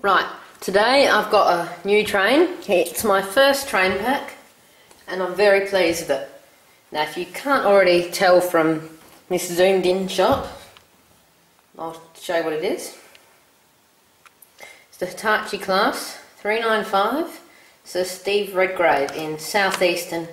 Right, today I've got a new train. It's my first train pack and I'm very pleased with it. Now if you can't already tell from this zoomed in shot, I'll show you what it is. It's the Hitachi class 395. It's a Steve Redgrave in southeastern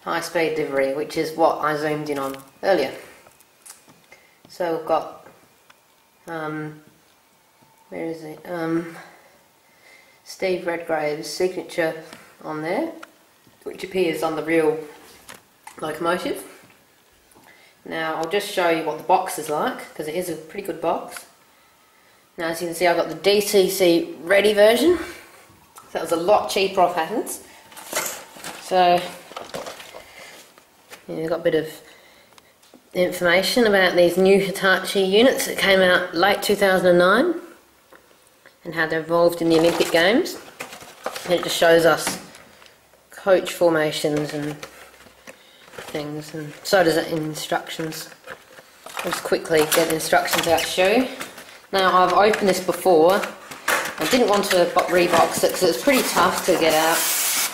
high speed livery, which is what I zoomed in on earlier. So we've got where is it? Steve Redgrave's signature on there, which appears on the real locomotive. Now I'll just show you what the box is like, because it is a pretty good box. Now as you can see, I've got the DCC ready version. So that was a lot cheaper off Patents. So yeah, you've got a bit of information about these new Hitachi units that came out late 2009 and how they're involved in the Olympic Games. And it just shows us coach formations and things, and so does it in instructions. I'll just quickly get the instructions out to show you. Now I've opened this before. I didn't want to rebox it because it's pretty tough to get out,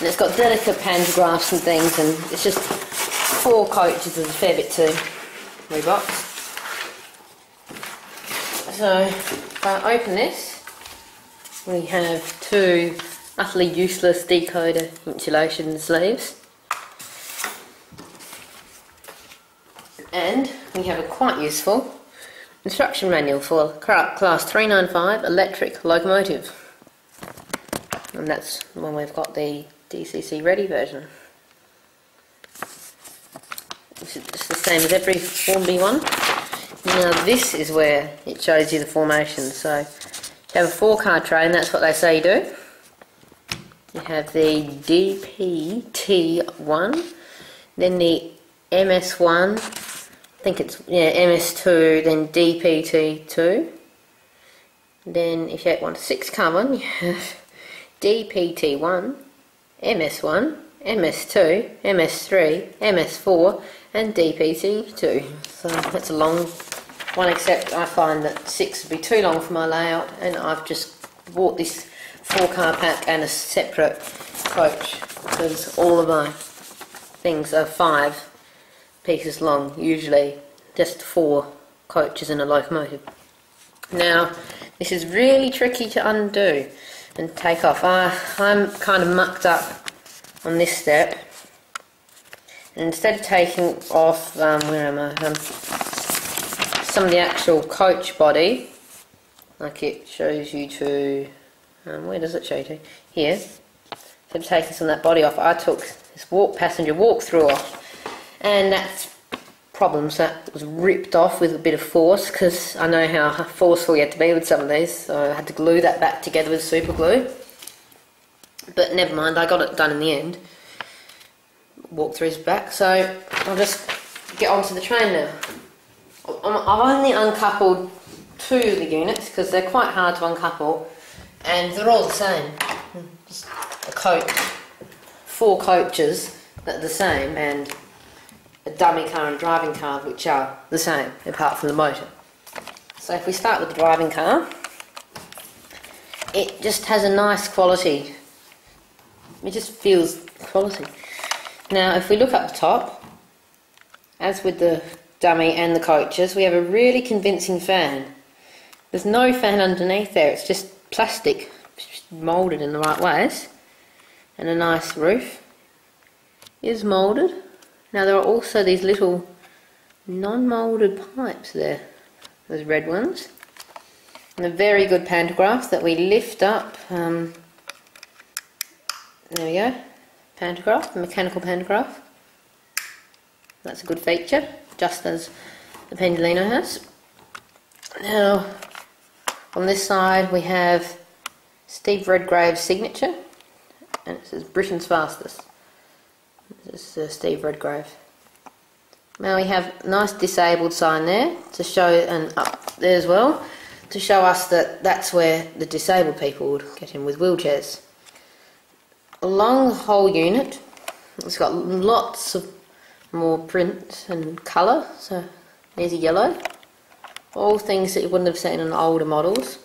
and it's got delicate pantographs and things, and it's just 4 coaches. There's a fair bit to rebox. So if I open this, we have 2 utterly useless decoder insulation sleeves, and we have a quite useful instruction manual for class 395 electric locomotive, and that's when we've got the DCC ready version. It's the same as every Hornby one. Now this is where it shows you the formation. So you have a 4-car train, that's what they say you do. You have the DPT1, then the MS1, I think it's MS2, then DPT2. Then if you want a 6-car one, you have DPT1, MS1, MS2, MS3, MS4 and DPT2. So that's a long one, except I find that 6 would be too long for my layout, and I've just bought this 4-car pack and a separate coach, because all of my things are 5 pieces long, usually just 4 coaches in a locomotive. Now this is really tricky to undo and take off. I'm kind of mucked up on this step, and instead of taking off where am I? Some of the actual coach body, like it shows you to where does it show you to? Here. Instead of taking some of that body off, I took this passenger walk-through off, and that's problems. That was ripped off with a bit of force, because I know how forceful you had to be with some of these, so I had to glue that back together with super glue. But never mind, I got it done in the end. Walk through his back, so I'll just get onto the train now. I've only uncoupled 2 of the units because they're quite hard to uncouple, and they're all the same. Just a coach, 4 coaches that are the same, and a dummy car and a driving car which are the same apart from the motor. So if we start with the driving car, it just has a nice quality. It just feels quality. Now if we look up the top, as with the dummy and the coaches, we have a really convincing fan. There's no fan underneath there, it's just plastic moulded in the right ways, and a nice roof is moulded. Now there are also these little non-moulded pipes there, those red ones, and a very good pantograph that we lift up. There we go, pantograph, mechanical pantograph. That's a good feature, just as the Pendolino has. Now on this side we have Steve Redgrave's signature, and it says Britain's fastest. This is Steve Redgrave. Now we have a nice disabled sign there to show, and up there as well, to show us that that's where the disabled people would get in with wheelchairs. Along the whole unit, it's got lots of more print and colour. So there's a yellow, all things that you wouldn't have seen in older models.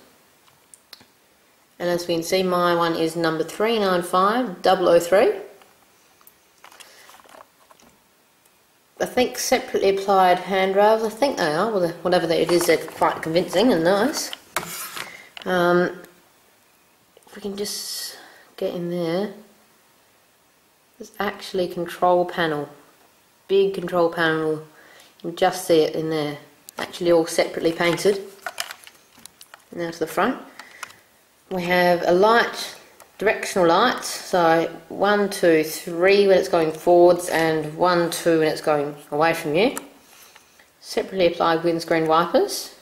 And as we can see, my one is number 395003. I think separately applied handrails, I think they are, well, whatever it is, they're quite convincing and nice. If we can just get in there, there's actually a control panel, big control panel, you can just see it in there, actually all separately painted. Now to the front, we have a light, directional lights, so 1, 2, 3 when it's going forwards and 1, 2 when it's going away from you. Separately applied windscreen wipers.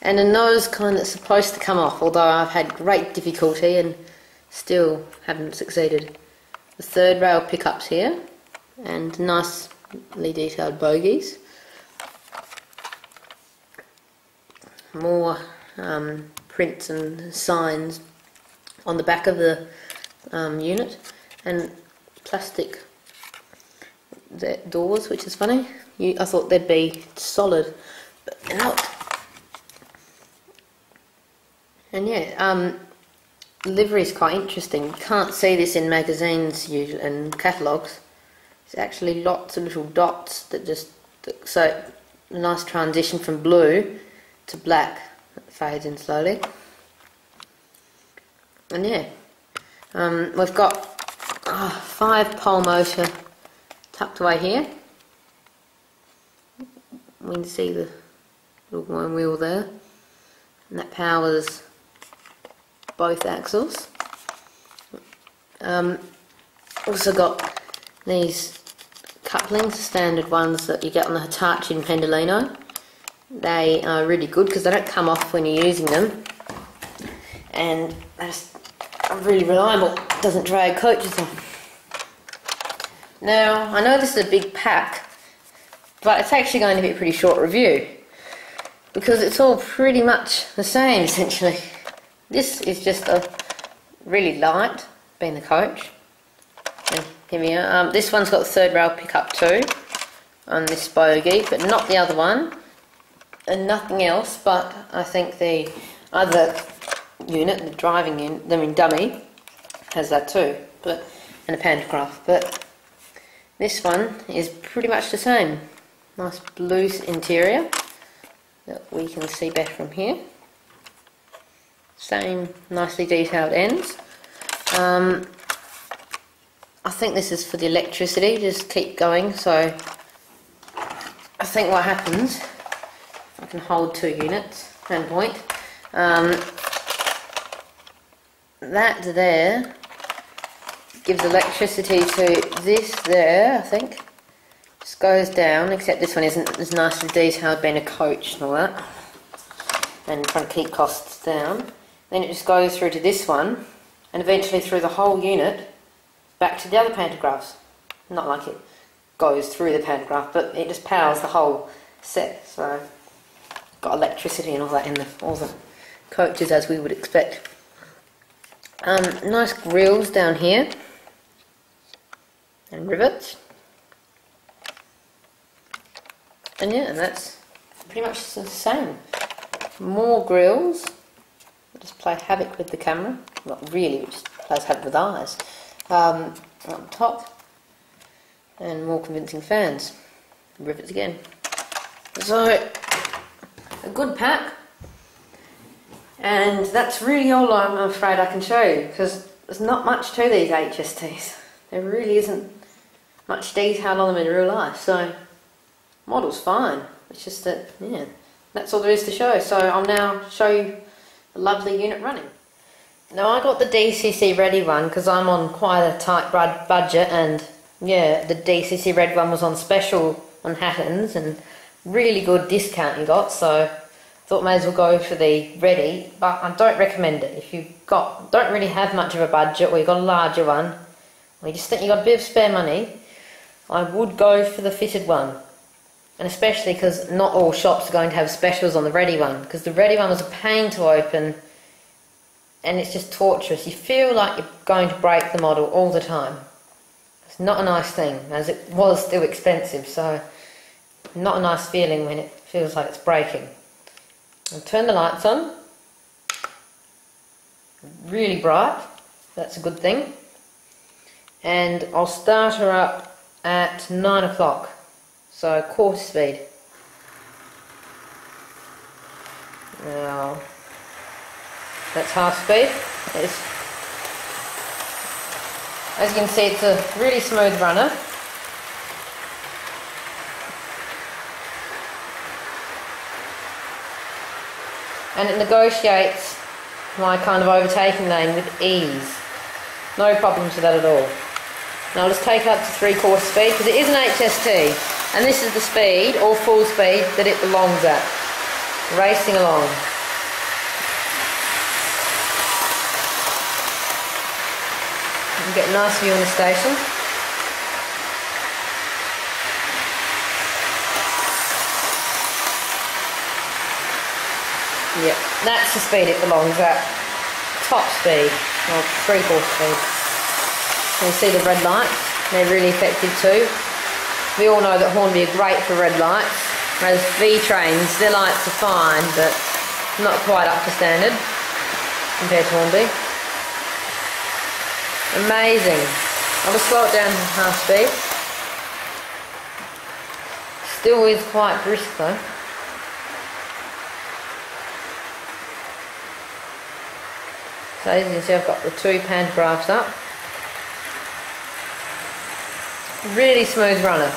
And a nose cone that's supposed to come off, although I've had great difficulty and still haven't succeeded. The third rail pickups here, and nicely detailed bogies. More prints and signs on the back of the unit, and plastic doors, which is funny. I thought they'd be solid, but they're not. And yeah, livery is quite interesting. You can't see this in magazines usually and catalogues. It's actually lots of little dots that just, so a nice transition from blue to black that fades in slowly. And yeah, we've got 5-pole motor tucked away here. We can see the little one wheel there, and that powers both axles. Also got these couplings, standard ones that you get on the Hitachi and Pendolino. They are really good because they don't come off when you're using them, and they're just really reliable, doesn't drag coaches off. Now, I know this is a big pack, but it's actually going to be a pretty short review because it's all pretty much the same essentially. This is just a really light, being the coach. And here we are. This one's got the third rail pickup too on this bogie, but not the other one, and nothing else. But I think the other unit, the driving unit, I mean dummy, has that too, but and a pantograph. But this one is pretty much the same. Nice blue interior that we can see better from here. Same nicely detailed ends. I think this is for the electricity, just keep going. So I think what happens, I can hold 2 units and point. That there gives electricity to this there, I think. Just goes down, except this one isn't as nicely detailed, being a coach and all that, and trying to keep costs down. Then it just goes through to this one, and eventually through the whole unit, back to the other pantographs. Not like it goes through the pantograph, but it just powers the whole set. So, got electricity and all that in all the coaches as we would expect. Nice grills down here, and rivets. And yeah, that's pretty much the same. More grills. Just play havoc with the camera. Not really, it just plays havoc with eyes. Up top, and more convincing fans. Rivets again. So, a good pack. And that's really all I'm afraid I can show you, because there's not much to these HSTs. There really isn't much detail on them in real life. So, model's fine. It's just that, yeah, that's all there is to show. So I'll now show you the lovely unit running. Now I got the DCC ready one because I'm on quite a tight budget, and yeah, the DCC red one was on special on Hattons and really good discount you got, so thought may as well go for the ready, but I don't recommend it. If you don't really have much of a budget, or you've got a larger one, or you just think you've got a bit of spare money, I would go for the fitted one. And especially because not all shops are going to have specials on the ready one, because the ready one was a pain to open and it's just torturous. You feel like you're going to break the model all the time. It's not a nice thing, as it was still expensive, so not a nice feeling when it feels like it's breaking. I'll turn the lights on. really bright. That's a good thing. And I'll start her up at 9 o'clock, so quarter speed. Now, that's half speed. As you can see, it's a really smooth runner. And it negotiates my kind of overtaking lane with ease. No problems with that at all. Now I'll just take it up to 3/4 speed because it is an HST, and this is the speed, or full speed, that it belongs at. Racing along. You can get a nice view on the station. Yep, that's the speed it belongs at. Top speed, or 3/4 speed. You see the red lights, they're really effective too. We all know that Hornby are great for red lights, whereas V-trains, their lights are fine, but not quite up to standard compared to Hornby. Amazing. I'll just slow it down to half speed. Still is quite brisk though. So as you can see, I've got the 2 pantographs up. Really smooth runner.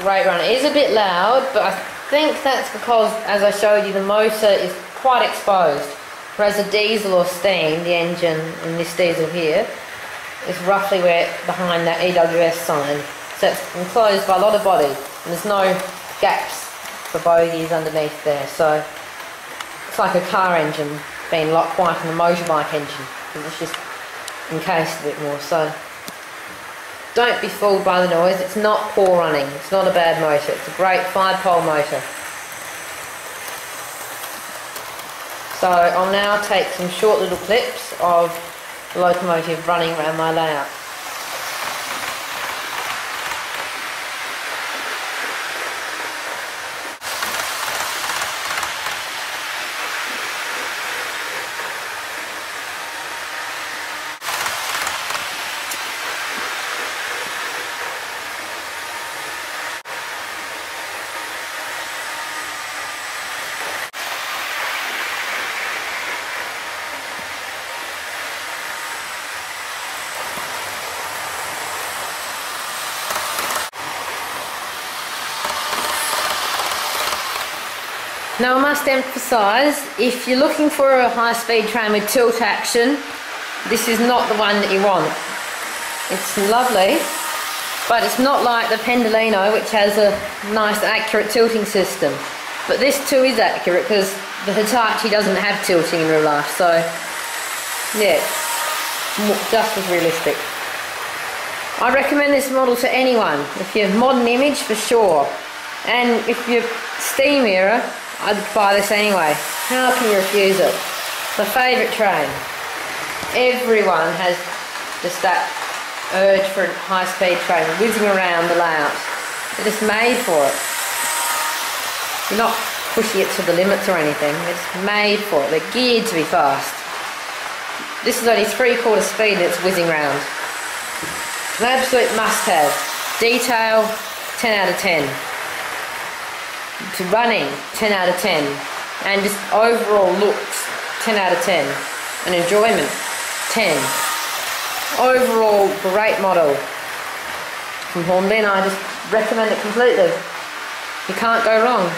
Great runner. It is a bit loud, but I think that's because, as I showed you, the motor is quite exposed. Whereas a diesel or steam, the engine in this diesel here, is roughly where behind that EWS sign. So it's enclosed by a lot of body, and there's no gaps for bogies underneath there. So it's like a car engine being locked quite in a motorbike engine, because it's just encased a bit more. So don't be fooled by the noise. It's not poor running. It's not a bad motor. It's a great 5-pole motor. So I'll now take some short little clips of the locomotive running around my layout. Now I must emphasise, if you're looking for a high-speed train with tilt action, this is not the one that you want. It's lovely, but it's not like the Pendolino, which has a nice accurate tilting system. But this too is accurate because the Hitachi doesn't have tilting in real life, so yeah, just as realistic. I recommend this model to anyone. If you're modern image, for sure, and if you're steam era, I'd buy this anyway. How can you refuse it? My favourite train. Everyone has just that urge for a high-speed train whizzing around the layout. They're just made for it. You're not pushing it to the limits or anything. It's made for it. They're geared to be fast. This is only 3/4 speed and it's whizzing around. An absolute must-have. Detail, 10 out of 10. To running, 10 out of 10, and just overall looks, 10 out of 10, and enjoyment, 10. Overall, great model from Hornby, and I just recommend it completely. You can't go wrong.